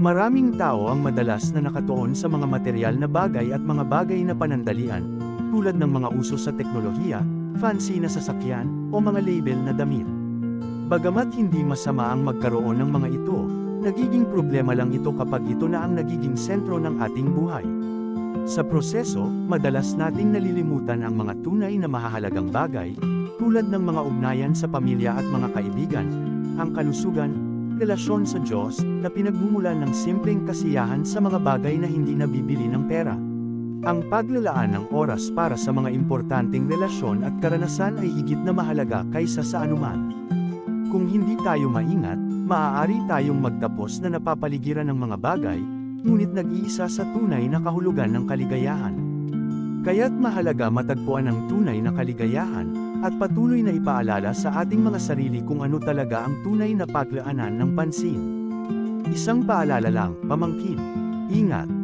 Maraming tao ang madalas na nakatuon sa mga material na bagay at mga bagay na panandalian, tulad ng mga uso sa teknolohiya, fancy na sasakyan, o mga label na damit. Bagamat hindi masama ang magkaroon ng mga ito, nagiging problema lang ito kapag ito na ang nagiging sentro ng ating buhay. Sa proseso, madalas nating nalilimutan ang mga tunay na mahahalagang bagay, tulad ng mga ugnayan sa pamilya at mga kaibigan, ang kalusugan, relasyon sa Diyos, na pinagmumulan ng simpleng kasiyahan sa mga bagay na hindi nabibili ng pera. Ang paglalaan ng oras para sa mga importanteng relasyon at karanasan ay higit na mahalaga kaysa sa anuman. Kung hindi tayo maingat, maaari tayong magtapos na napapaligiran ng mga bagay, ngunit nag-iisa sa tunay na kahulugan ng kaligayahan. Kaya't mahalaga matagpuan ang tunay na kaligayahan, at patuloy na ipaalala sa ating mga sarili kung ano talaga ang tunay na paglaanan ng pansin. Isang paalala lang, pamangkin. Ingat!